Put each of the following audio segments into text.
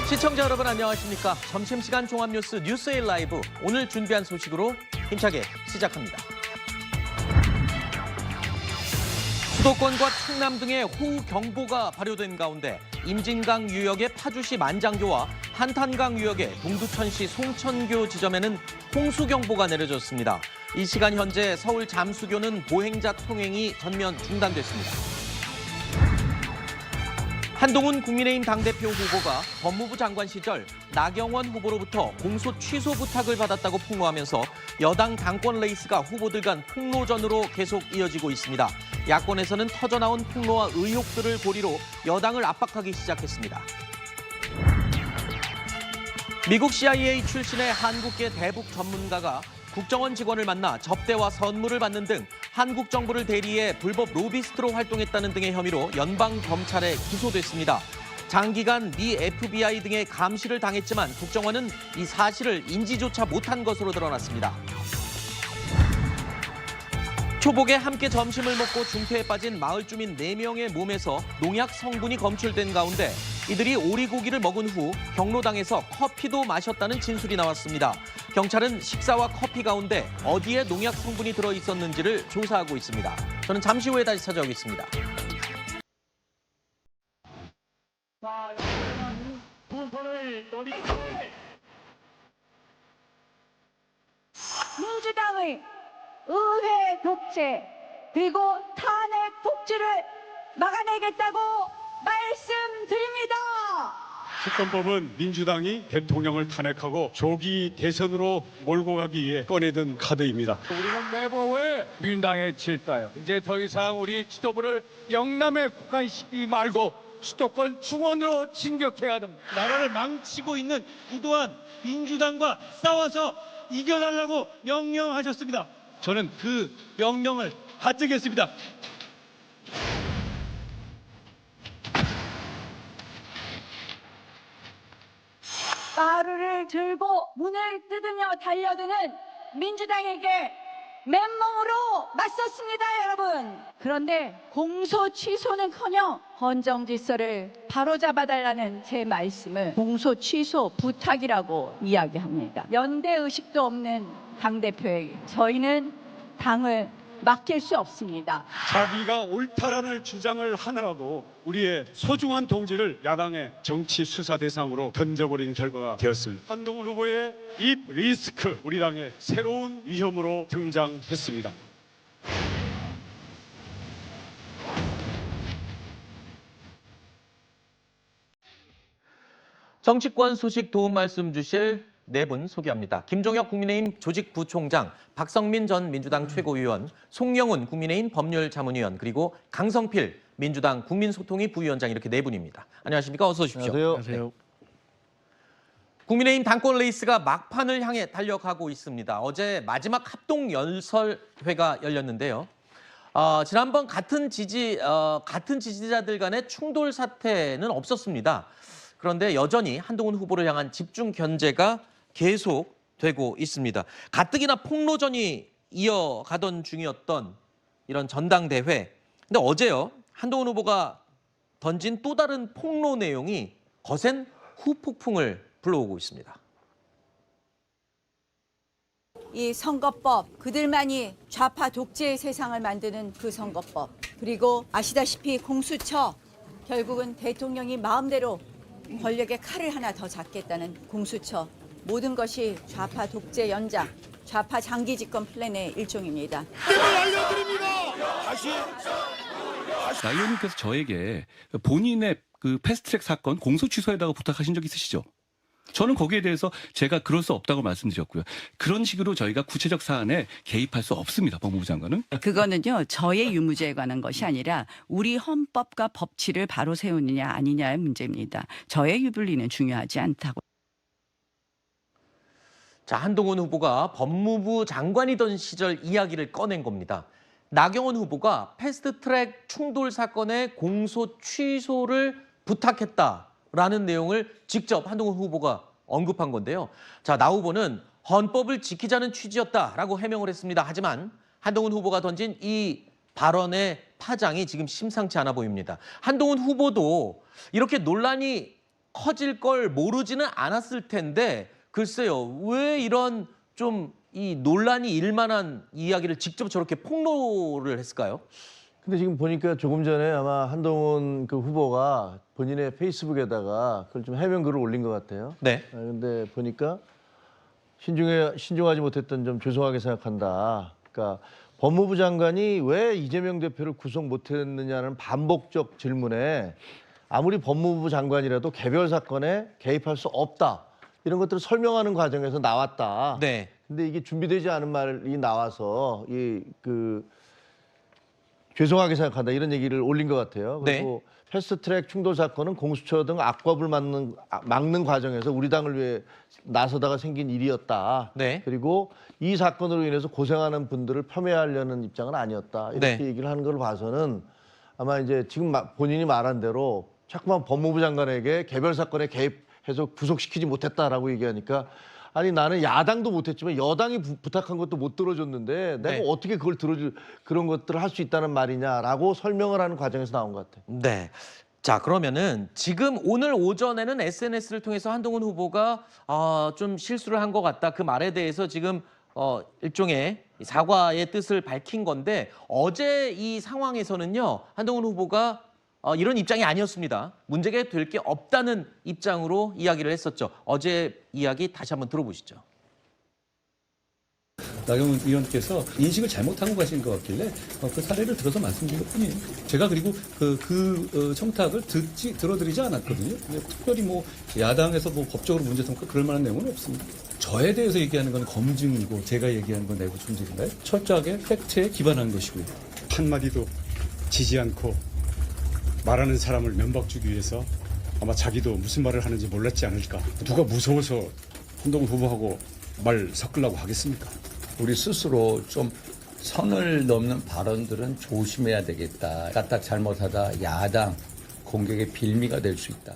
시청자 여러분 안녕하십니까? 점심시간 종합뉴스 뉴스에일 라이브 오늘 준비한 소식으로 힘차게 시작합니다. 수도권과 충남 등의 호우경보가 발효된 가운데 임진강 유역의 파주시 만장교와 한탄강 유역의 동두천시 송천교 지점에는 홍수경보가 내려졌습니다. 이 시간 현재 서울 잠수교는 보행자 통행이 전면 중단됐습니다. 한동훈 국민의힘 당대표 후보가 법무부 장관 시절 나경원 후보로부터 공소 취소 부탁을 받았다고 폭로하면서 여당 당권 레이스가 후보들 간 폭로전으로 계속 이어지고 있습니다. 야권에서는 터져나온 폭로와 의혹들을 고리로 여당을 압박하기 시작했습니다. 미국 CIA 출신의 한국계 대북 전문가가 국정원 직원을 만나 접대와 선물을 받는 등 한국 정부를 대리해 불법 로비스트로 활동했다는 등의 혐의로 연방검찰에 기소됐습니다. 장기간 미 FBI 등의 감시를 당했지만 국정원은 이 사실을 인지조차 못한 것으로 드러났습니다. 초복에 함께 점심을 먹고 중태에 빠진 마을 주민 4명의 몸에서 농약 성분이 검출된 가운데 이들이 오리고기를 먹은 후 경로당에서 커피도 마셨다는 진술이 나왔습니다. 경찰은 식사와 커피 가운데 어디에 농약 성분이 들어있었는지를 조사하고 있습니다. 저는 잠시 후에 다시 찾아오겠습니다. 민주당의 의회 독재 그리고 탄핵 폭주를 막아내겠다고 말씀드립니다. 특검법은 민주당이 대통령을 탄핵하고 조기 대선으로 몰고 가기 위해 꺼내든 카드입니다. 우리는 매번 민당에 질다요. 이제 더 이상 우리 지도부를 영남에 국한시키지 말고 수도권 중원으로 진격해야 됩니다. 나라를 망치고 있는 부도한 민주당과 싸워서 이겨달라고 명령하셨습니다. 저는 그 명령을 받들겠습니다. 마루를 들고 문을 뜯으며 달려드는 민주당에게 맨몸으로 맞섰습니다, 여러분. 그런데 공소 취소는커녕 헌정 질서를 바로잡아달라는 제 말씀을 공소 취소 부탁이라고 이야기합니다. 연대 의식도 없는 당대표에게 저희는 당을 맡길 수 없습니다. 자기가 옳다라는 주장을 하느라고 우리의 소중한 동지를 야당의 정치 수사 대상으로 던져버린 결과가 되었습니다. 한동훈 후보의 입 리스크, 우리 당의 새로운 위험으로 등장했습니다. 정치권 소식 도움 말씀 주실 4분 소개합니다. 김종혁 국민의힘 조직부총장, 박성민 전 민주당 최고위원, 송영훈 국민의힘 법률자문위원, 그리고 강성필 민주당 국민소통위 부위원장 이렇게 4분입니다. 안녕하십니까? 어서 오십시오. 안녕하세요. 국민의힘 당권 레이스가 막판을 향해 달려가고 있습니다. 어제 마지막 합동 연설회가 열렸는데요. 지난번 같은 지지자들 간의 충돌 사태는 없었습니다. 그런데 여전히 한동훈 후보를 향한 집중 견제가 계속되고 있습니다. 가뜩이나 폭로전이 이어가던 중이었던 이런 전당대회. 근데 어제요, 한동훈 후보가 던진 또 다른 폭로 내용이 거센 후폭풍을 불러오고 있습니다. 이 선거법, 그들만이 좌파 독재의 세상을 만드는 그 선거법. 그리고 아시다시피 공수처, 결국은 대통령이 마음대로 권력의 칼을 하나 더 잡겠다는 공수처. 모든 것이 좌파 독재 연장, 좌파 장기 집권 플랜의 일종입니다. 나 의원님께서 저에게 본인의 그 패스트트랙 사건 공소 취소에다가 부탁하신 적 있으시죠? 저는 거기에 대해서 제가 그럴 수 없다고 말씀드렸고요. 그런 식으로 저희가 구체적 사안에 개입할 수 없습니다. 법무부 장관은. 그거는요, 저의 유무죄에 관한 것이 아니라 우리 헌법과 법치를 바로 세우느냐 아니냐의 문제입니다. 저의 유불리는 중요하지 않다고. 자, 한동훈 후보가 법무부 장관이던 시절 이야기를 꺼낸 겁니다. 나경원 후보가 패스트트랙 충돌 사건의 공소 취소를 부탁했다라는 내용을 직접 한동훈 후보가 언급한 건데요. 자, 나 후보는 헌법을 지키자는 취지였다라고 해명을 했습니다. 하지만 한동훈 후보가 던진 이 발언의 파장이 지금 심상치 않아 보입니다. 한동훈 후보도 이렇게 논란이 커질 걸 모르지는 않았을 텐데 글쎄요. 왜 이런 좀 이 논란이 일만한 이야기를 직접 저렇게 폭로를 했을까요? 근데 지금 보니까 조금 전에 아마 한동훈 그 후보가 본인의 페이스북에다가 그걸 좀 해명 글을 올린 것 같아요. 네. 근데 보니까 신중하지 못했던 점 죄송하게 생각한다. 그러니까 법무부 장관이 왜 이재명 대표를 구속 못했느냐는 반복적 질문에 아무리 법무부 장관이라도 개별 사건에 개입할 수 없다. 이런 것들을 설명하는 과정에서 나왔다. 네. 근데 이게 준비되지 않은 말이 나와서 죄송하게 생각한다 이런 얘기를 올린 것 같아요. 그리고 패스트트랙 충돌 사건은 공수처 등 악법을 막는 과정에서 우리 당을 위해 나서다가 생긴 일이었다. 네. 그리고 이 사건으로 인해서 고생하는 분들을 폄훼하려는 입장은 아니었다. 이렇게 네. 얘기를 하는 걸 봐서는 아마 이제 지금 본인이 말한 대로 자꾸만 법무부 장관에게 개별 사건에 개입해서 구속시키지 못했다라고 얘기하니까 아니 나는 야당도 못했지만 여당이 부탁한 것도 못 들어줬는데 내가 네. 어떻게 그걸 들어줄 그런 것들을 할 수 있다는 말이냐라고 설명을 하는 과정에서 나온 것 같아요. 네. 자, 그러면은 지금 오늘 오전에는 SNS를 통해서 한동훈 후보가 좀 실수를 한 것 같다. 그 말에 대해서 지금 일종의 사과의 뜻을 밝힌 건데 어제 이 상황에서는요. 한동훈 후보가 이런 입장이 아니었습니다. 문제가 될 게 없다는 입장으로 이야기를 했었죠. 어제 이야기 다시 한번 들어보시죠. 나경원 의원께서 인식을 잘못하고 가신 것 같길래 그 사례를 들어서 말씀드린 것뿐이에요. 제가 그리고 그 청탁을 들어드리지 않았거든요. 특별히 뭐 야당에서 뭐 법적으로 문제 삼고 그럴 만한 내용은 없습니다. 저에 대해서 얘기하는 건 검증이고 제가 얘기하는 건 내부 존재인가요? 철저하게 팩트에 기반한 것이고요. 한마디도 지지 않고 말하는 사람을 면박 주기 위해서 아마 자기도 무슨 말을 하는지 몰랐지 않을까. 누가 무서워서 한동훈 후보하고 말 섞으려고 하겠습니까? 우리 스스로 좀 선을 넘는 발언들은 조심해야 되겠다. 까딱 잘못하다 야당 공격의 빌미가 될 수 있다.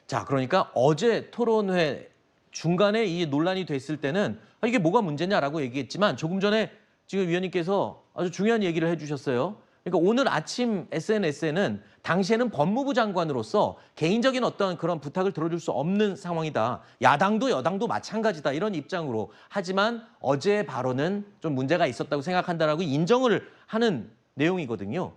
자, 그러니까 어제 토론회 중간에 이 논란이 됐을 때는 이게 뭐가 문제냐라고 얘기했지만 조금 전에 지금 위원님께서 아주 중요한 얘기를 해주셨어요. 그러니까 오늘 아침 SNS에는 당시에는 법무부 장관으로서 개인적인 어떤 그런 부탁을 들어줄 수 없는 상황이다. 야당도 여당도 마찬가지다. 이런 입장으로. 하지만 어제의 발언은 좀 문제가 있었다고 생각한다라고 인정을 하는 내용이거든요.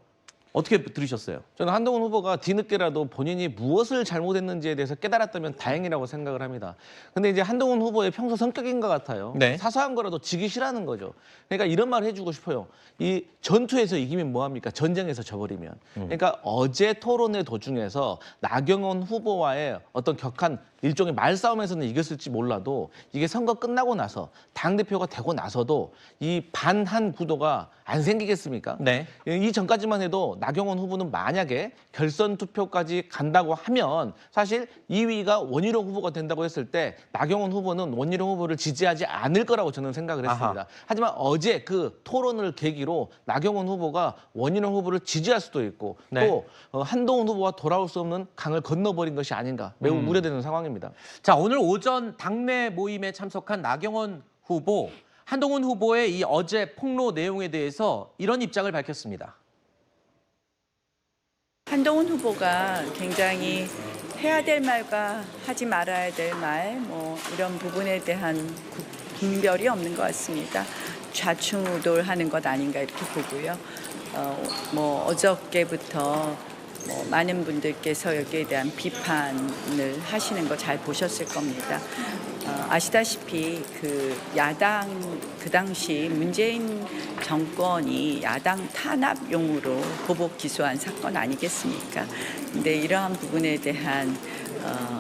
어떻게 들으셨어요? 저는 한동훈 후보가 뒤늦게라도 본인이 무엇을 잘못했는지에 대해서 깨달았다면 다행이라고 생각을 합니다. 근데 이제 한동훈 후보의 평소 성격인 것 같아요. 네. 사소한 거라도 지기 싫어하는 거죠. 그러니까 이런 말을 해주고 싶어요. 이 전투에서 이기면 뭐합니까? 전쟁에서 져버리면. 그러니까 어제 토론회 도중에서 나경원 후보와의 어떤 격한 일종의 말싸움에서는 이겼을지 몰라도 이게 선거 끝나고 나서 당대표가 되고 나서도 이 반한 구도가 안 생기겠습니까? 네. 이 전까지만 해도 나경원 후보는 만약에 결선 투표까지 간다고 하면 사실 2위가 원희룡 후보가 된다고 했을 때 나경원 후보는 원희룡 후보를 지지하지 않을 거라고 저는 생각을 했습니다. 아하. 하지만 어제 그 토론을 계기로 나경원 후보가 원희룡 후보를 지지할 수도 있고 네. 또 한동훈 후보와 돌아올 수 없는 강을 건너버린 것이 아닌가 매우 우려되는 상황입니다. 자, 오늘 오전 당내 모임에 참석한 나경원 후보, 한동훈 후보의 이 어제 폭로 내용에 대해서 이런 입장을 밝혔습니다. 한동훈 후보가 굉장히 해야 될 말과 하지 말아야 될 말, 뭐 이런 부분에 대한 분별이 없는 것 같습니다. 좌충우돌하는 것 아닌가 이렇게 보고요. 뭐 어저께부터 뭐 많은 분들께서 여기에 대한 비판을 하시는 거 잘 보셨을 겁니다. 아시다시피 그 야당 그 당시 문재인 정권이 야당 탄압용으로 보복 기소한 사건 아니겠습니까? 근데 이러한 부분에 대한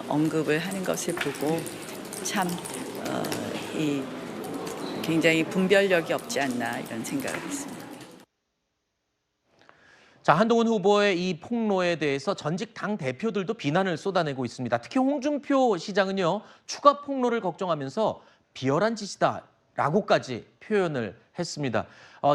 언급을 하는 것을 보고 참 굉장히 분별력이 없지 않나 이런 생각을 했습니다. 자, 한동훈 후보의 이 폭로에 대해서 전직 당 대표들도 비난을 쏟아내고 있습니다. 특히 홍준표 시장은요, 추가 폭로를 걱정하면서 비열한 짓이다라고까지 표현을 했습니다.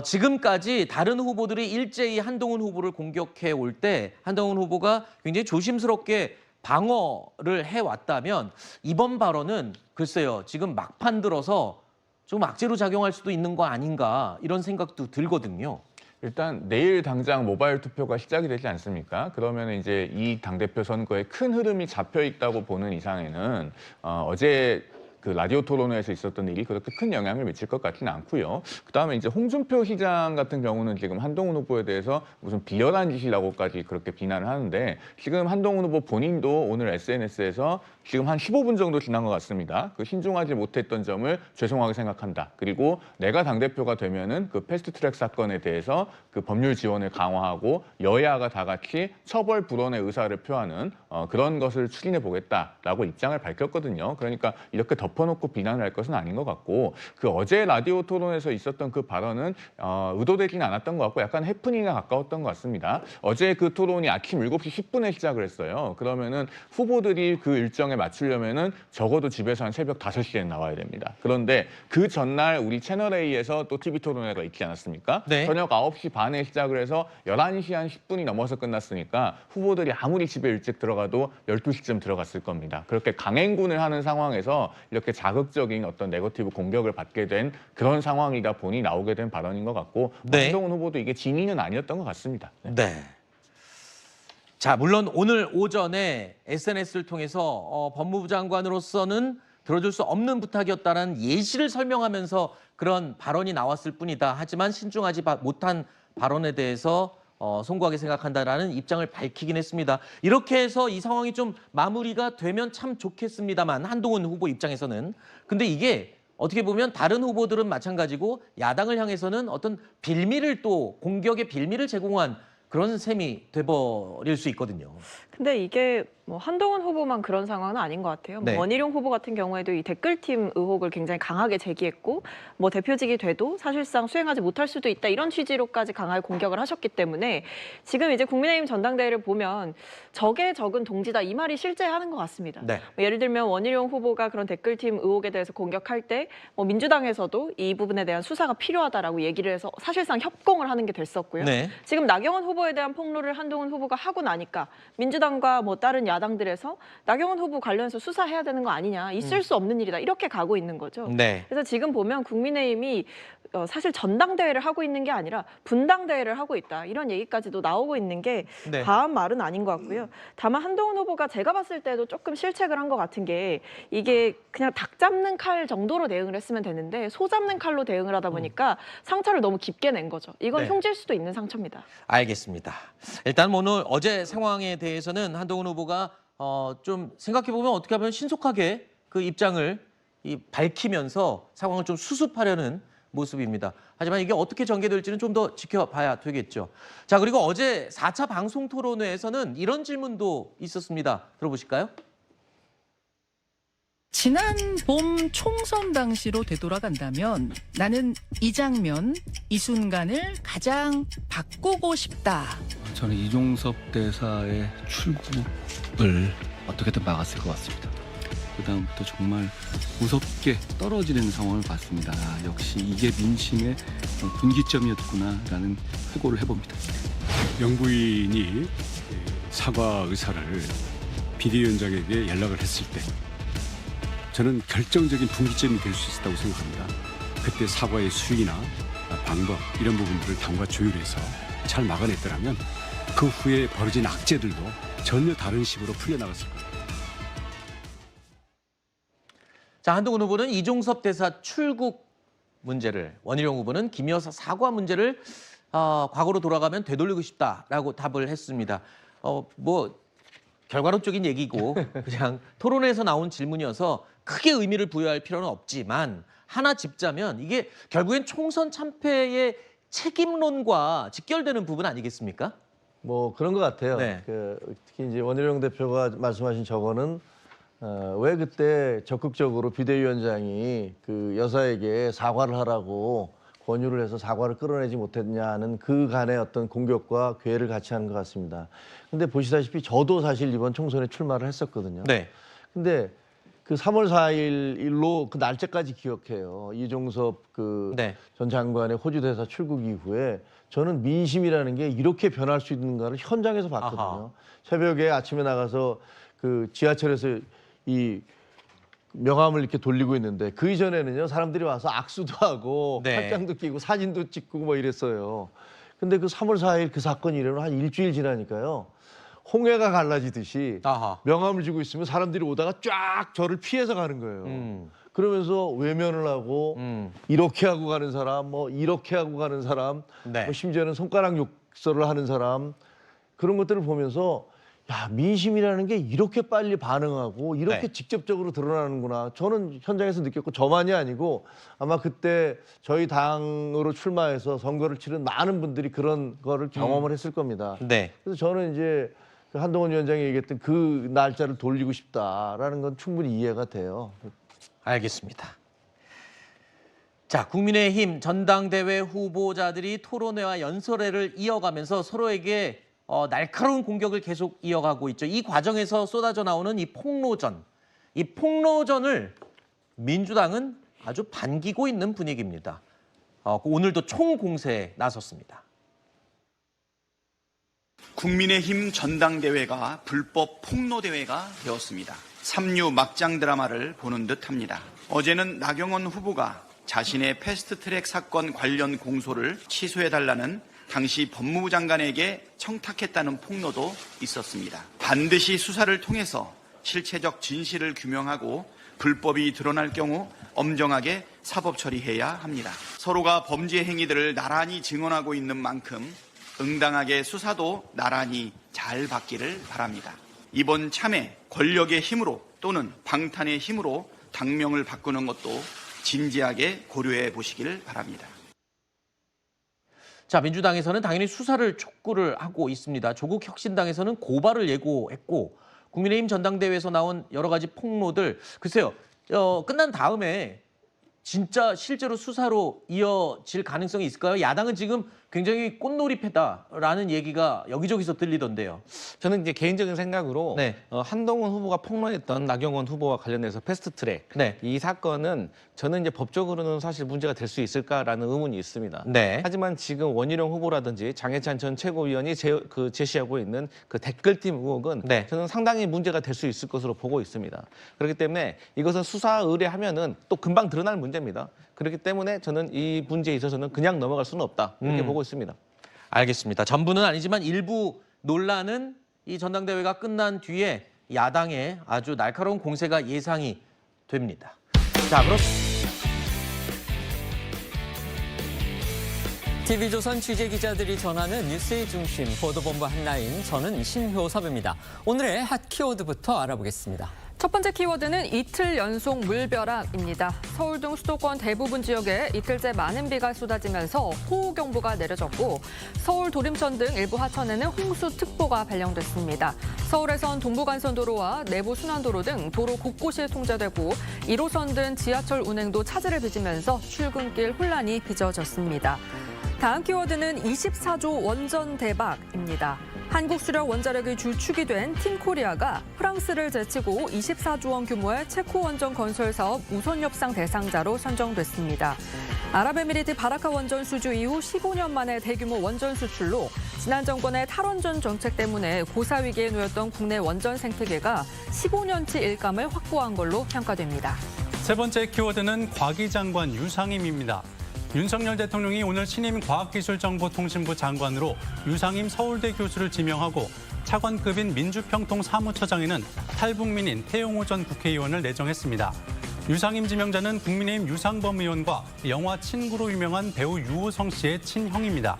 지금까지 다른 후보들이 일제히 한동훈 후보를 공격해 올 때 한동훈 후보가 굉장히 조심스럽게 방어를 해왔다면 이번 발언은 글쎄요, 지금 막판 들어서 좀 악재로 작용할 수도 있는 거 아닌가 이런 생각도 들거든요. 일단 내일 당장 모바일 투표가 시작이 되지 않습니까? 그러면 이제 이 당대표 선거에 큰 흐름이 잡혀 있다고 보는 이상에는 어제 그 라디오 토론회에서 있었던 일이 그렇게 큰 영향을 미칠 것 같지는 않고요. 그다음에 이제 홍준표 시장 같은 경우는 지금 한동훈 후보에 대해서 무슨 비열한 짓이라고까지 그렇게 비난을 하는데 지금 한동훈 후보 본인도 오늘 SNS에서 지금 한 15분 정도 지난 것 같습니다. 그 신중하지 못했던 점을 죄송하게 생각한다. 그리고 내가 당대표가 되면은 그 패스트트랙 사건에 대해서 그 법률 지원을 강화하고 여야가 다 같이 처벌 불원의 의사를 표하는 그런 것을 추진해 보겠다라고 입장을 밝혔거든요. 그러니까 이렇게 덮어놓고 비난을 할 것은 아닌 것 같고 그 어제 라디오 토론에서 있었던 그 발언은 의도되지는 않았던 것 같고 약간 해프닝에 가까웠던 것 같습니다. 어제 그 토론이 아침 7시 10분에 시작을 했어요. 그러면은 후보들이 그 일정에 맞추려면은 적어도 집에서 한 새벽 5시에 나와야 됩니다. 그런데 그 전날 우리 채널A에서 또 TV 토론회가 있지 않았습니까? 네. 저녁 9시 반에 시작을 해서 11시 한 10분이 넘어서 끝났으니까 후보들이 아무리 집에 일찍 들어가도 12시쯤 들어갔을 겁니다. 그렇게 강행군을 하는 상황에서 이렇게 자극적인 어떤 네거티브 공격을 받게 된 그런 상황이다 보니 나오게 된 발언인 것 같고 네. 한동훈 후보도 이게 진위는 아니었던 것 같습니다. 네. 자, 물론 오늘 오전에 SNS를 통해서 법무부 장관으로서는 들어줄 수 없는 부탁이었다는 예시를 설명하면서 그런 발언이 나왔을 뿐이다. 하지만 신중하지 못한 발언에 대해서 송구하게 생각한다라는 입장을 밝히긴 했습니다. 이렇게 해서 이 상황이 좀 마무리가 되면 참 좋겠습니다만 한동훈 후보 입장에서는. 근데 이게 어떻게 보면 다른 후보들은 마찬가지고 야당을 향해서는 어떤 빌미를 또 공격의 빌미를 제공한 그런 셈이 돼버릴 수 있거든요. 근데 이게 뭐 한동훈 후보만 그런 상황은 아닌 것 같아요. 네. 원희룡 후보 같은 경우에도 이 댓글팀 의혹을 굉장히 강하게 제기했고 뭐 대표직이 돼도 사실상 수행하지 못할 수도 있다 이런 취지로까지 강하게 공격을 하셨기 때문에 지금 이제 국민의힘 전당대회를 보면 적에 적은 동지다 이 말이 실제 하는 것 같습니다. 네. 뭐 예를 들면 원희룡 후보가 그런 댓글팀 의혹에 대해서 공격할 때 뭐 민주당에서도 이 부분에 대한 수사가 필요하다라고 얘기를 해서 사실상 협공을 하는 게 됐었고요. 네. 지금 나경원 후보에 대한 폭로를 한동훈 후보가 하고 나니까 민주당과 뭐 다른 야당들에서 나경원 후보 관련해서 수사해야 되는 거 아니냐, 있을 수 없는 일이다 이렇게 가고 있는 거죠. 네. 그래서 지금 보면 국민의힘이 사실 전당대회를 하고 있는 게 아니라 분당대회를 하고 있다 이런 얘기까지도 나오고 있는 게 네. 과한 말은 아닌 것 같고요. 다만 한동훈 후보가 제가 봤을 때도 조금 실책을 한 것 같은 게 이게 그냥 닭 잡는 칼 정도로 대응을 했으면 되는데 소 잡는 칼로 대응을 하다 보니까 상처를 너무 깊게 낸 거죠. 이건 네. 흉질 수도 있는 상처입니다. 알겠습니다. 일단 오늘 어제 상황에 대해서는 한동훈 후보가 좀 생각해보면 어떻게 하면 신속하게 그 입장을 밝히면서 상황을 좀 수습하려는 모습입니다. 하지만 이게 어떻게 전개될지는 좀 더 지켜봐야 되겠죠. 자, 그리고 어제 4차 방송 토론회에서는 이런 질문도 있었습니다. 들어보실까요? 지난 봄 총선 당시로 되돌아간다면 나는 이 장면, 이 순간을 가장 바꾸고 싶다. 저는 이종섭 대사의 출국을 어떻게든 막았을 것 같습니다. 그다음부터 정말 무섭게 떨어지는 상황을 봤습니다. 역시 이게 민심의 분기점이었구나라는 회고를 해봅니다. 영부인이 사과 의사를 비대위원장에게 연락을 했을 때 저는 결정적인 분기점이 될 수 있었다고 생각합니다. 그때 사과의 수위나 방법 이런 부분들을 당과 조율해서 잘 막아냈더라면 그 후에 벌어진 악재들도 전혀 다른 식으로 풀려나갔을 겁니다. 자, 한동훈 후보는 이종섭 대사 출국 문제를, 원희룡 후보는 김 여사 사과 문제를 과거로 돌아가면 되돌리고 싶다라고 답을 했습니다. 뭐 결과론적인 얘기고 그냥 토론회에서 나온 질문이어서 크게 의미를 부여할 필요는 없지만 하나 짚자면 이게 결국엔 총선 참패의 책임론과 직결되는 부분 아니겠습니까? 뭐 그런 것 같아요. 네. 특히 이제 원희룡 대표가 말씀하신 저거는 왜 그때 적극적으로 비대위원장이 그 여사에게 사과를 하라고 권유를 해서 사과를 끌어내지 못했냐는 그 간의 어떤 공격과 괴를 같이 하는 것 같습니다. 근데 보시다시피 저도 사실 이번 총선에 출마를 했었거든요. 네. 근데 그 3월 4일로 그 날짜까지 기억해요. 이종섭 그 전 장관의 호주 대사 출국 이후에 저는 민심이라는 게 이렇게 변할 수 있는가를 현장에서 봤거든요. 아하. 새벽에 아침에 나가서 그 지하철에서 이 명함을 이렇게 돌리고 있는데 그 이전에는요 사람들이 와서 악수도 하고 네. 팔짱도 끼고 사진도 찍고 뭐 이랬어요. 근데 그 3월 4일 그 사건이 일어나고 한 일주일 지나니까요. 홍해가 갈라지듯이 아하. 명함을 쥐고 있으면 사람들이 오다가 쫙 저를 피해서 가는 거예요. 그러면서 외면을 하고 이렇게 하고 가는 사람, 뭐 이렇게 하고 가는 사람, 네. 뭐 심지어는 손가락 욕설을 하는 사람 그런 것들을 보면서 야, 민심이라는 게 이렇게 빨리 반응하고 이렇게 네. 직접적으로 드러나는구나. 저는 현장에서 느꼈고 저만이 아니고 아마 그때 저희 당으로 출마해서 선거를 치른 많은 분들이 그런 거를 경험을 했을 겁니다. 네. 그래서 저는 이제 그 한동훈 위원장이 얘기했던 그 날짜를 돌리고 싶다라는 건 충분히 이해가 돼요. 알겠습니다. 자, 국민의힘 전당대회 후보자들이 토론회와 연설회를 이어가면서 서로에게 날카로운 공격을 계속 이어가고 있죠. 이 과정에서 쏟아져 나오는 이 폭로전을 민주당은 아주 반기고 있는 분위기입니다. 오늘도 총공세에 나섰습니다. 국민의힘 전당대회가 불법 폭로대회가 되었습니다. 3류 막장 드라마를 보는 듯합니다. 어제는 나경원 후보가 자신의 패스트트랙 사건 관련 공소를 취소해달라는 당시 법무부 장관에게 청탁했다는 폭로도 있었습니다. 반드시 수사를 통해서 실체적 진실을 규명하고 불법이 드러날 경우 엄정하게 사법 처리해야 합니다. 서로가 범죄 행위들을 나란히 증언하고 있는 만큼 응당하게 수사도 나란히 잘 받기를 바랍니다. 이번 참에 권력의 힘으로 또는 방탄의 힘으로 당명을 바꾸는 것도 진지하게 고려해 보시길 바랍니다. 자, 민주당에서는 당연히 수사를 촉구를 하고 있습니다. 조국 혁신당에서는 고발을 예고했고 국민의힘 전당대회에서 나온 여러 가지 폭로들 글쎄요. 끝난 다음에 진짜 실제로 수사로 이어질 가능성이 있을까요? 야당은 지금 굉장히 꽃놀이패다라는 얘기가 여기저기서 들리던데요. 저는 이제 개인적인 생각으로 네. 한동훈 후보가 폭로했던 나경원 후보와 관련해서 패스트트랙 네. 이 사건은 저는 이제 법적으로는 사실 문제가 될 수 있을까라는 의문이 있습니다. 네. 하지만 지금 원희룡 후보라든지 장해찬 전 최고위원이 제시하고 있는 그 댓글팀 의혹은 네. 저는 상당히 문제가 될 수 있을 것으로 보고 있습니다. 그렇기 때문에 이것은 수사 의뢰하면은 또 금방 드러날 문제입니다. 그렇기 때문에 저는 이 문제에 있어서는 그냥 넘어갈 수는 없다 이렇게 보고 있습니다. 알겠습니다. 전부는 아니지만 일부 논란은 이 전당대회가 끝난 뒤에 야당의 아주 날카로운 공세가 예상이 됩니다. 자, 그럼 TV조선 취재기자들이 전하는 뉴스의 중심 보도본부 한라인, 저는 신효섭입니다. 오늘의 핫 키워드부터 알아보겠습니다. 첫 번째 키워드는 이틀 연속 물벼락입니다. 서울 등 수도권 대부분 지역에 이틀째 많은 비가 쏟아지면서 호우경보가 내려졌고 서울 도림천 등 일부 하천에는 홍수특보가 발령됐습니다. 서울에선 동부간선도로와 내부순환도로 등 도로 곳곳이 통제되고 1호선 등 지하철 운행도 차질을 빚으면서 출근길 혼란이 빚어졌습니다. 다음 키워드는 24조 원전 대박입니다. 한국 수력 원자력의 주축이 된 팀코리아가 프랑스를 제치고 24조 원 규모의 체코 원전 건설 사업 우선 협상 대상자로 선정됐습니다. 아랍에미리트 바라카 원전 수주 이후 15년 만에 대규모 원전 수출로 지난 정권의 탈원전 정책 때문에 고사 위기에 놓였던 국내 원전 생태계가 15년치 일감을 확보한 걸로 평가됩니다. 세 번째 키워드는 과기 장관 유상임입니다. 윤석열 대통령이 오늘 신임 과학기술정보통신부 장관으로 유상임 서울대 교수를 지명하고 차관급인 민주평통 사무처장에는 탈북민인 태용호 전 국회의원을 내정했습니다. 유상임 지명자는 국민의힘 유상범 의원과 영화 친구로 유명한 배우 유호성 씨의 친형입니다.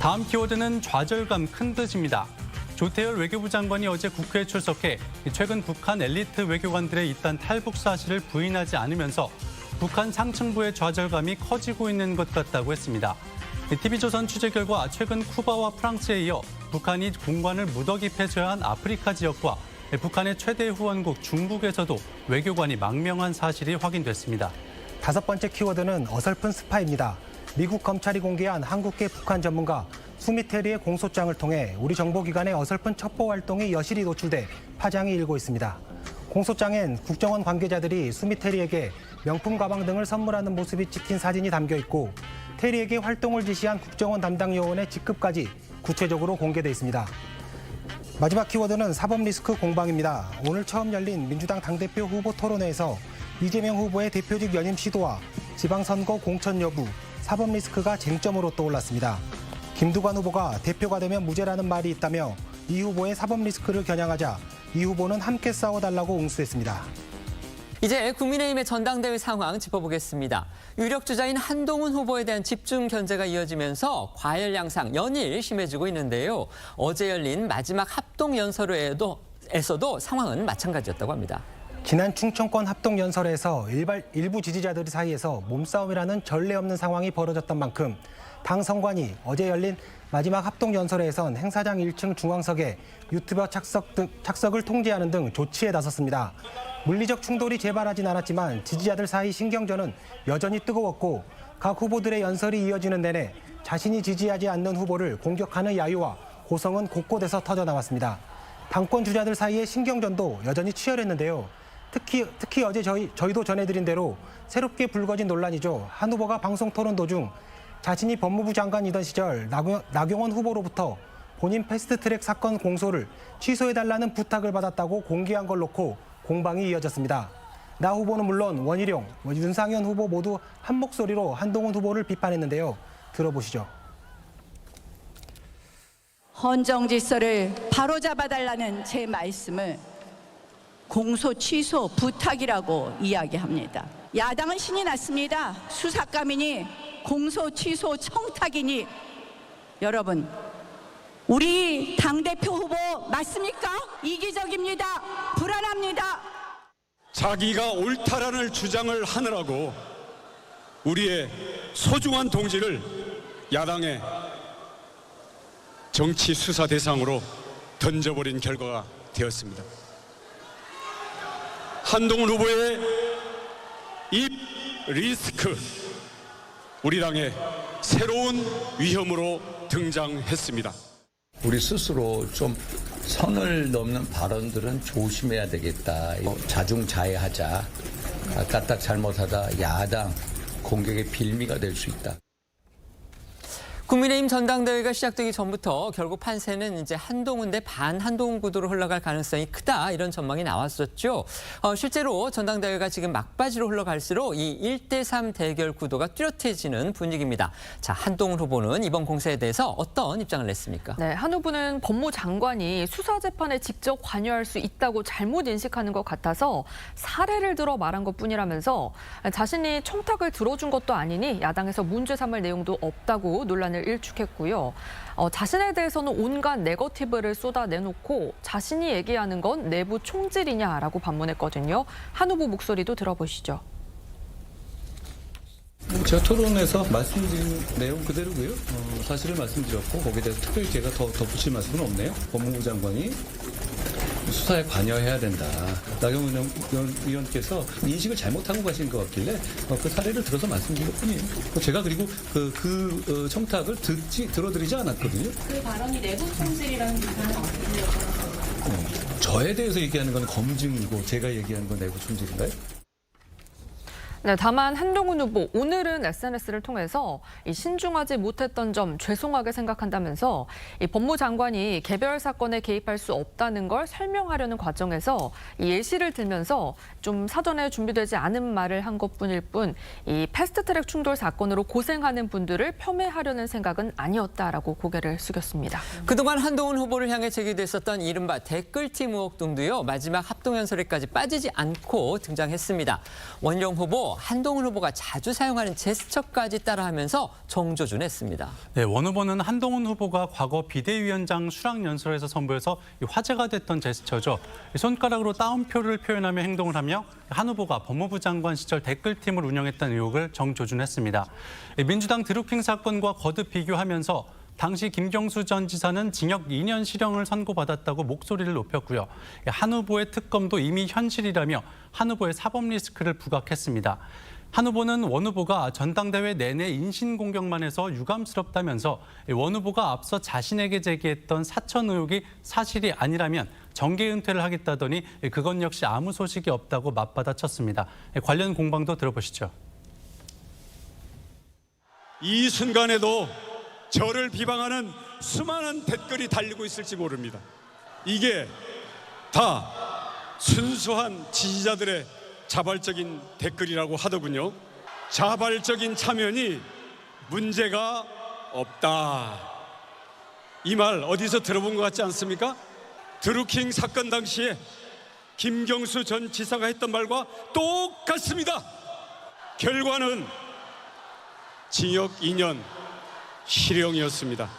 다음 키워드는 좌절감 큰 듯입니다. 조태열 외교부 장관이 어제 국회에 출석해 최근 북한 엘리트 외교관들의 잇단 탈북 사실을 부인하지 않으면서 북한 상층부의 좌절감이 커지고 있는 것 같다고 했습니다. TV조선 취재 결과 최근 쿠바와 프랑스에 이어 북한이 공관을 무더기 폐쇄한 아프리카 지역과 북한의 최대 후원국 중국에서도 외교관이 망명한 사실이 확인됐습니다. 다섯 번째 키워드는 어설픈 스파입니다. 미국 검찰이 공개한 한국계 북한 전문가 수미테리의 공소장을 통해 우리 정보기관의 어설픈 첩보 활동이 여실히 노출돼 파장이 일고 있습니다. 공소장엔 국정원 관계자들이 수미테리에게 명품 가방 등을 선물하는 모습이 찍힌 사진이 담겨 있고 테리에게 활동을 지시한 국정원 담당 요원의 직급까지 구체적으로 공개돼 있습니다. 마지막 키워드는 사법 리스크 공방입니다. 오늘 처음 열린 민주당 당대표 후보 토론회에서 이재명 후보의 대표직 연임 시도와 지방선거 공천 여부, 사법 리스크가 쟁점으로 떠올랐습니다. 김두관 후보가 대표가 되면 무죄라는 말이 있다며 이 후보의 사법 리스크를 겨냥하자 이 후보는 함께 싸워달라고 응수했습니다. 이제 국민의힘의 전당대회 상황 짚어보겠습니다. 유력 주자인 한동훈 후보에 대한 집중 견제가 이어지면서 과열 양상 연일 심해지고 있는데요. 어제 열린 마지막 합동 연설회에서도 상황은 마찬가지였다고 합니다. 지난 충청권 합동 연설에서 일부 지지자들 사이에서 몸싸움이라는 전례 없는 상황이 벌어졌던 만큼 당 선관위 어제 열린 마지막 합동 연설회에선 행사장 1층 중앙석에 유튜버 착석을 통제하는 등 조치에 나섰습니다. 물리적 충돌이 재발하진 않았지만 지지자들 사이 신경전은 여전히 뜨거웠고 각 후보들의 연설이 이어지는 내내 자신이 지지하지 않는 후보를 공격하는 야유와 고성은 곳곳에서 터져나왔습니다. 당권 주자들 사이의 신경전도 여전히 치열했는데요. 특히 어제 저희도 전해드린 대로 새롭게 불거진 논란이죠. 한 후보가 방송 토론 도중 자신이 법무부 장관이던 시절 나경원 후보로부터 본인 패스트트랙 사건 공소를 취소해달라는 부탁을 받았다고 공개한 걸 놓고 공방이 이어졌습니다. 나 후보는 물론 원희룡, 윤상현 후보 모두 한 목소리로 한동훈 후보를 비판했는데요. 들어보시죠. 헌정 질서를 바로잡아달라는 제 말씀을 공소 취소 부탁이라고 이야기합니다. 야당은 신이 났습니다. 수사감이니 공소 취소 청탁이니 여러분 우리 당대표 후보 맞습니까? 이기적입니다. 불안합니다. 자기가 옳다라는 주장을 하느라고 우리의 소중한 동지를 야당의 정치 수사 대상으로 던져버린 결과가 되었습니다. 한동훈 후보의 입 리스크, 우리 당의 새로운 위험으로 등장했습니다. 우리 스스로 좀 선을 넘는 발언들은 조심해야 되겠다. 자중자애하자. 까딱 잘못하다 야당 공격의 빌미가 될 수 있다. 국민의힘 전당대회가 시작되기 전부터 결국 판세는 이제 한동훈 대 반한동훈 구도로 흘러갈 가능성이 크다 이런 전망이 나왔었죠. 실제로 전당대회가 지금 막바지로 흘러갈수록 이 1대3 대결 구도가 뚜렷해지는 분위기입니다. 자, 한동훈 후보는 이번 공세에 대해서 어떤 입장을 냈습니까? 네, 한 후보는 법무장관이 수사재판에 직접 관여할 수 있다고 잘못 인식하는 것 같아서 사례를 들어 말한 것뿐이라면서 자신이 청탁을 들어준 것도 아니니 야당에서 문제 삼을 내용도 없다고 논란을 일축했고요. 자신에 대해서는 온갖 네거티브를 쏟아내놓고 자신이 얘기하는 건 내부 총질이냐라고 반문했거든요. 한 후보 목소리도 들어보시죠. 제가 토론에서 말씀드린 내용 그대로고요. 사실을 말씀드렸고 거기에 대해서 특별히 제가 더 덧붙일 말씀은 없네요. 법무부 장관이 수사에 관여해야 된다. 나경원 의원께서 인식을 잘못하고 가신 것 같길래 그 사례를 들어서 말씀드린 것뿐이에요. 제가 그리고 그 청탁을 들어드리지 않았거든요. 그 발언이 내부 총질이라는 비판은 어떻게 생각하세요? 저에 대해서 얘기하는 건 검증이고 제가 얘기하는 건 내부 총질인가요? 네, 다만 한동훈 후보 오늘은 SNS를 통해서 신중하지 못했던 점 죄송하게 생각한다면서 이 법무장관이 개별 사건에 개입할 수 없다는 걸 설명하려는 과정에서 이 예시를 들면서 좀 사전에 준비되지 않은 말을 한 것뿐일 뿐 이 패스트트랙 충돌 사건으로 고생하는 분들을 폄훼하려는 생각은 아니었다라고 고개를 숙였습니다. 그동안 한동훈 후보를 향해 제기됐었던 이른바 댓글팀 의혹 등도요. 마지막 합동연설회까지 빠지지 않고 등장했습니다. 원희룡 후보, 한동훈 후보가 자주 사용하는 제스처까지 따라하면서 정조준했습니다. 네, 원 후보는 한동훈 후보가 과거 비대위원장 수락연설에서 선보여서 화제가 됐던 제스처죠. 손가락으로 따옴표를 표현하며 행동을 하며 한 후보가 법무부 장관 시절 댓글팀을 운영했다는 의혹을 정조준했습니다. 민주당 드루킹 사건과 거듭 비교하면서 당시 김경수 전 지사는 징역 2년 실형을 선고받았다고 목소리를 높였고요. 한 후보의 특검도 이미 현실이라며 한 후보의 사법 리스크를 부각했습니다. 한 후보는 원 후보가 전당대회 내내 인신공격만 해서 유감스럽다면서 원 후보가 앞서 자신에게 제기했던 사천 의혹이 사실이 아니라면 정계 은퇴를 하겠다더니 그건 역시 아무 소식이 없다고 맞받아쳤습니다. 관련 공방도 들어보시죠. 이 순간에도 저를 비방하는 수많은 댓글이 달리고 있을지 모릅니다. 이게 다 순수한 지지자들의 자발적인 댓글이라고 하더군요. 자발적인 참여니 문제가 없다. 이 말 어디서 들어본 것 같지 않습니까? 드루킹 사건 당시에 김경수 전 지사가 했던 말과 똑같습니다. 결과는 징역 2년, 실형이었습니다.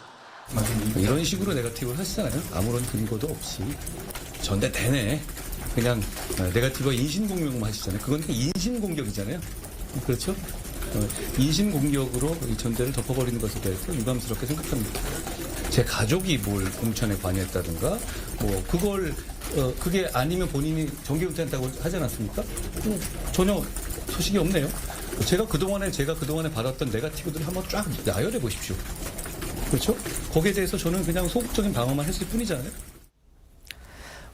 이런 식으로 네거티브를 하시잖아요. 아무런 근거도 없이 전대 내내 그냥 네거티브와 인신공격만 하시잖아요. 그건 인신공격이잖아요. 그렇죠? 인신공격으로 이 전대를 덮어버리는 것에 대해서 유감스럽게 생각합니다. 제 가족이 뭘 공천에 관여했다든가 뭐 그걸 그게 아니면 본인이 정계 은퇴한다고 하지 않았습니까? 전혀 소식이 없네요. 제가 그동안에 받았던 네거티브들을 한번 쫙 나열해 보십시오. 그렇죠? 거기에 대해서 저는 그냥 소극적인 방어만 했을 뿐이잖아요.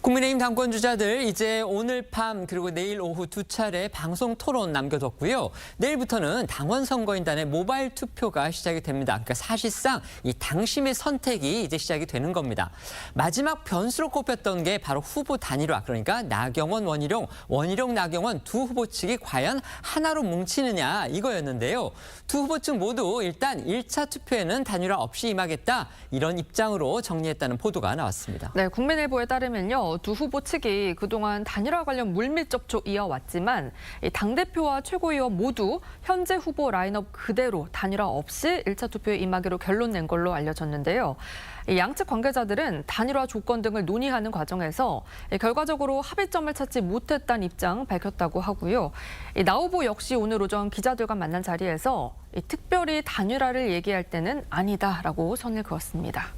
국민의힘 당권 주자들 이제 오늘 밤 그리고 내일 오후 2차례 방송 토론 남겨뒀고요. 내일부터는 당원 선거인단의 모바일 투표가 시작이 됩니다. 그러니까 사실상 이 당심의 선택이 이제 시작이 되는 겁니다. 마지막 변수로 꼽혔던 게 바로 후보 단일화, 그러니까 나경원, 원희룡, 나경원 두 후보 측이 과연 하나로 뭉치느냐 이거였는데요. 두 후보 측 모두 일단 1차 투표에는 단일화 없이 임하겠다 이런 입장으로 정리했다는 보도가 나왔습니다. 네, 국민일보에 따르면요. 두 후보 측이 그동안 단일화 관련 물밑 접촉 이어왔지만 당대표와 최고위원 모두 현재 후보 라인업 그대로 단일화 없이 1차 투표에 임하기로 결론 낸 걸로 알려졌는데요. 양측 관계자들은 단일화 조건 등을 논의하는 과정에서 결과적으로 합의점을 찾지 못했다는 입장 밝혔다고 하고요. 나 후보 역시 오늘 오전 기자들과 만난 자리에서 특별히 단일화를 얘기할 때는 아니다라고 선을 그었습니다.